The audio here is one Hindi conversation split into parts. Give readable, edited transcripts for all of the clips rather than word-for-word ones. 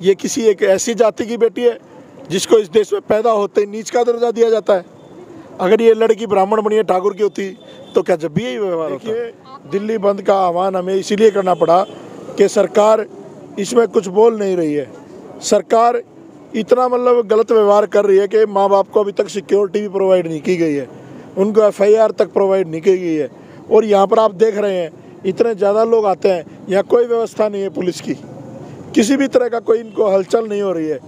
ये किसी एक ऐसी जाति की बेटी है जिसको इस देश में पैदा होते ही नीच का दर्जा दिया जाता है। अगर ये लड़की ब्राह्मण बनिए ठाकुर की होती तो क्या जब भी यही व्यवहार होता? दिल्ली बंद का आह्वान हमें इसीलिए करना पड़ा कि सरकार इसमें कुछ बोल नहीं रही है। सरकार इतना गलत व्यवहार कर रही है कि माँ बाप को अभी तक सिक्योरिटी भी प्रोवाइड नहीं की गई है, उनको FIR तक प्रोवाइड नहीं की गई है। और यहाँ पर आप देख रहे हैं इतने ज़्यादा लोग आते हैं, यहाँ कोई व्यवस्था नहीं है पुलिस की, किसी भी तरह का कोई इनको हलचल नहीं हो रही है।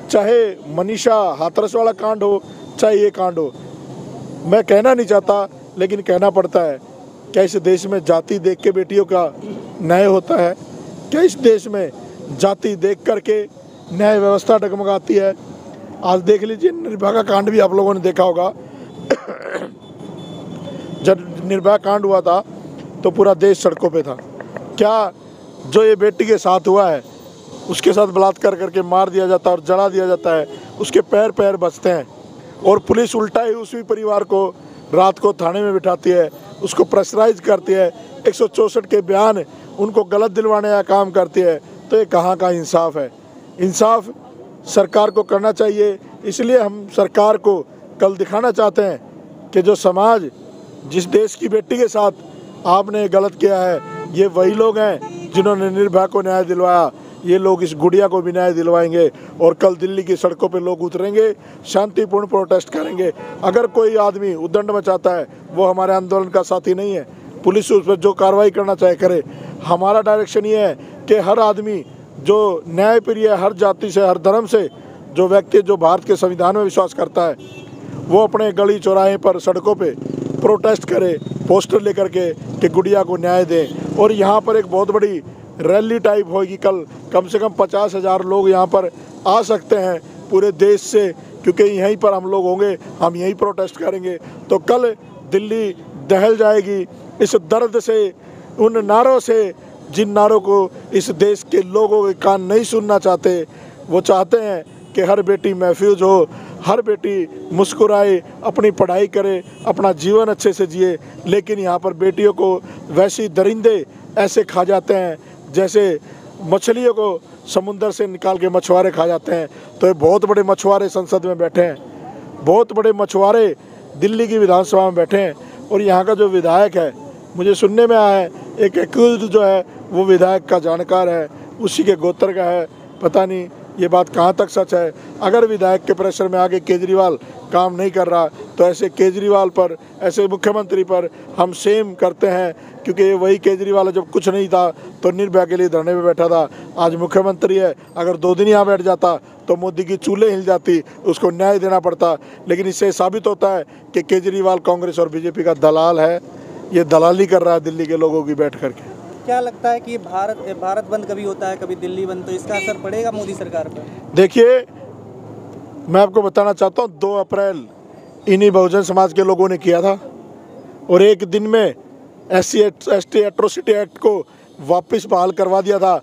चाहे मनीषा हाथरस वाला कांड हो, चाहे ये कांड हो, मैं कहना नहीं चाहता लेकिन कहना पड़ता है। क्या इस देश में जाति देख के बेटियों का न्याय होता है? क्या इस देश में जाति देख करके न्याय व्यवस्था डगमगाती है? आज देख लीजिए निर्भया का कांड भी आप लोगों ने देखा होगा। जब निर्भया कांड हुआ था तो पूरा देश सड़कों पे था। क्या जो ये बेटी के साथ हुआ है उसके साथ बलात्कार करके मार दिया जाता है और जला दिया जाता है, उसके पैर बचते हैं और पुलिस उल्टा ही उसी परिवार को रात को थाने में बिठाती है, उसको प्रेशराइज करती है, 164 के बयान उनको गलत दिलवाने का काम करती है। तो ये कहाँ का इंसाफ है? इंसाफ सरकार को करना चाहिए। इसलिए हम सरकार को कल दिखाना चाहते हैं कि जो समाज जिस देश की बेटी के साथ आपने गलत किया है, ये वही लोग हैं जिन्होंने निर्भया को न्याय दिलवाया। ये लोग इस गुड़िया को भी न्याय दिलवाएंगे और कल दिल्ली की सड़कों पे लोग उतरेंगे, शांतिपूर्ण प्रोटेस्ट करेंगे। अगर कोई आदमी उद्दंड मचाता है वो हमारे आंदोलन का साथी नहीं है। पुलिस उस पर जो कार्रवाई करना चाहे करे। हमारा डायरेक्शन ये है कि हर आदमी जो न्याय प्रिय है, हर जाति से, हर धर्म से जो व्यक्ति जो भारत के संविधान में विश्वास करता है, वो अपने गली चौराहे पर सड़कों पे प्रोटेस्ट करे, पोस्टर लेकर के कि गुड़िया को न्याय दें। और यहाँ पर एक बहुत बड़ी रैली टाइप होगी कल, कम से कम 50,000 लोग यहाँ पर आ सकते हैं पूरे देश से, क्योंकि यहीं पर हम लोग होंगे, हम यहीं प्रोटेस्ट करेंगे। तो कल दिल्ली दहल जाएगी इस दर्द से, उन नारों से जिन नारों को इस देश के लोगों के कान नहीं सुनना चाहते। वो चाहते हैं कि हर बेटी महफूज हो, हर बेटी मुस्कुराए, अपनी पढ़ाई करे, अपना जीवन अच्छे से जिए। लेकिन यहाँ पर बेटियों को वैसी दरिंदे ऐसे खा जाते हैं जैसे मछलियों को समुंदर से निकाल के मछुआरे खा जाते हैं। तो ये बहुत बड़े मछुआरे संसद में बैठे हैं, बहुत बड़े मछुआरे दिल्ली की विधानसभा में बैठे हैं। और यहाँ का जो विधायक है, मुझे सुनने में आया है एक एक्यूज्ड जो है वो विधायक का जानकार है, उसी के गोत्र का है। पता नहीं ये बात कहाँ तक सच है। अगर विधायक के प्रेशर में आगे केजरीवाल काम नहीं कर रहा तो ऐसे केजरीवाल पर, ऐसे मुख्यमंत्री पर हम सेम करते हैं, क्योंकि ये वही केजरीवाल जब कुछ नहीं था तो निर्भया के लिए धरने में बैठा था। आज मुख्यमंत्री है, अगर 2 दिन यहाँ बैठ जाता तो मोदी की चूल्हे हिल जाती, उसको न्याय देना पड़ता। लेकिन इससे साबित होता है कि केजरीवाल कांग्रेस और बीजेपी का दलाल है, ये दलाली कर रहा है दिल्ली के लोगों की बैठ करके। क्या लगता है कि भारत बंद कभी होता है कभी दिल्ली बंद, तो इसका असर पड़ेगा मोदी सरकार पर? देखिए, मैं आपको बताना चाहता हूँ 2 अप्रैल इन्हीं बहुजन समाज के लोगों ने किया था और एक दिन में SC/ST एट्रोसिटी एक्ट को वापस बहाल करवा दिया था।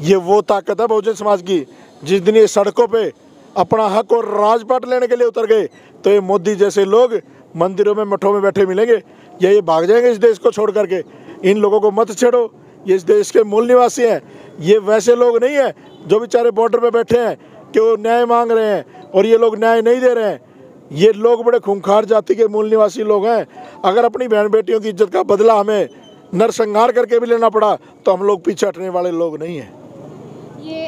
ये वो ताकत है बहुजन समाज की। जिस दिन ये सड़कों पे अपना हक और राजपाट लेने के लिए उतर गए तो ये मोदी जैसे लोग मंदिरों में मठों में बैठे मिलेंगे या ये भाग जाएंगे इस देश को छोड़ करके। इन लोगों को मत छेड़ो, ये इस देश के मूल निवासी हैं। ये वैसे लोग नहीं हैं जो बेचारे बॉर्डर पे बैठे हैं कि वो न्याय मांग रहे हैं और ये लोग न्याय नहीं दे रहे हैं। ये लोग बड़े खूंखार जाति के मूल निवासी लोग हैं। अगर अपनी बहन बेटियों की इज्जत का बदला हमें नरसंहार करके भी लेना पड़ा तो हम लोग पीछे हटने वाले लोग नहीं हैं। ये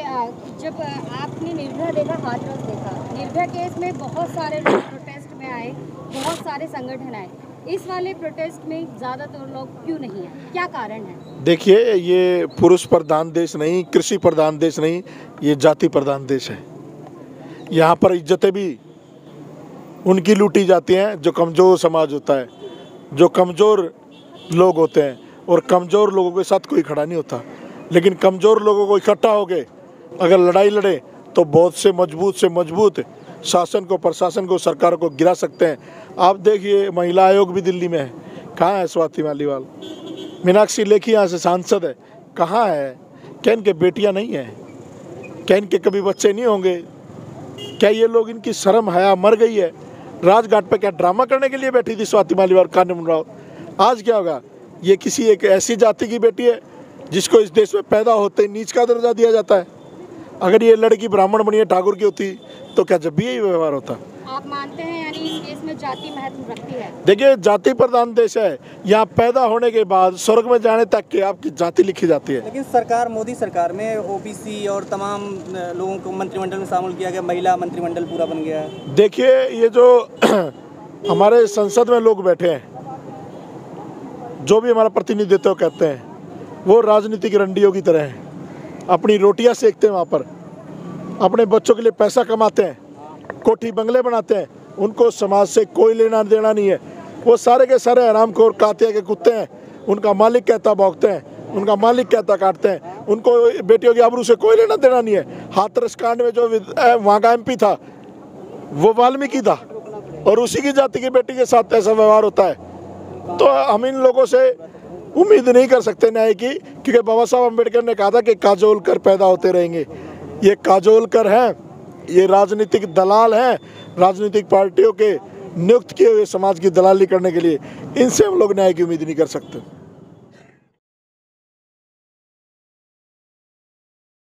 जब आपने निर्भया देखा, हाथरस देखा, निर्भया केस में बहुत सारे लोग प्रोटेस्ट में आए, बहुत सारे संगठन आए, इस वाले प्रोटेस्ट में ज़्यादातर लोग क्यों नहीं है? क्या कारण है? देखिए, ये पुरुष प्रधान देश नहीं, कृषि प्रधान देश नहीं, ये जाति प्रधान देश है। यहाँ पर इज्जतें भी उनकी लूटी जाती हैं जो कमज़ोर समाज होता है, जो कमज़ोर लोग होते हैं। और कमज़ोर लोगों के साथ कोई खड़ा नहीं होता, लेकिन कमज़ोर लोगों को इकट्ठा हो गए अगर लड़ाई लड़े तो बहुत से मजबूत शासन को, प्रशासन को, सरकार को गिरा सकते हैं। आप देखिए, महिला आयोग भी दिल्ली में है, कहाँ है स्वाति मालीवाल? मीनाक्षी लेखी यहाँ से सांसद है, कहाँ है? क्या इनके बेटियाँ नहीं हैं? क्या इनके कभी बच्चे नहीं होंगे? क्या ये लोग, इनकी शर्म हया मर गई है? राजघाट पे क्या ड्रामा करने के लिए बैठी थी स्वाति मालीवाल, कानून राव? आज क्या होगा? ये किसी एक ऐसी जाति की बेटी है जिसको इस देश में पैदा होते ही नीच का दर्जा दिया जाता है। अगर ये लड़की ब्राह्मण बनी है ठाकुर की होती तो क्या जब भी यही व्यवहार होता? आप मानते हैं यानी इस केस में जाति महत्व रखती है? देखिए, जाति प्रधान देश है। यहाँ पैदा होने के बाद स्वर्ग में जाने तक की आपकी जाति लिखी जाती है। लेकिन सरकार, मोदी सरकार में ओबीसी और तमाम लोगों को मंत्रिमंडल में शामिल किया गया, महिला मंत्रिमंडल पूरा बन गया है। देखिए, ये जो हमारे संसद में लोग बैठे हैं, जो भी हमारा प्रतिनिधित्व कहते हैं, वो राजनीतिक रंडियों की तरह हैं। अपनी रोटियां सेकते हैं वहाँ पर, अपने बच्चों के लिए पैसा कमाते हैं, कोठी बंगले बनाते हैं। उनको समाज से कोई लेना देना नहीं है। वो सारे के सारे हरामखोर कातिया के कुत्ते हैं। उनका मालिक कहता भौंकते हैं, उनका मालिक कहता काटते हैं। उनको बेटियों की आबरू से कोई लेना देना नहीं है। हाथरस कांड में जो वहाँ का MP था वो वाल्मीकि था, और उसी की जाति की बेटी के साथ ऐसा व्यवहार होता है। तो हम इन लोगों से उम्मीद नहीं कर सकते न्याय की, क्योंकि बाबा साहब अम्बेडकर ने कहा था कि काजोल कर पैदा होते रहेंगे। ये काजोल कर हैं, ये राजनीतिक दलाल हैं, राजनीतिक पार्टियों के नियुक्त किए हुए समाज की दलाली करने के लिए। इनसे हम लोग न्याय की उम्मीद नहीं कर सकते।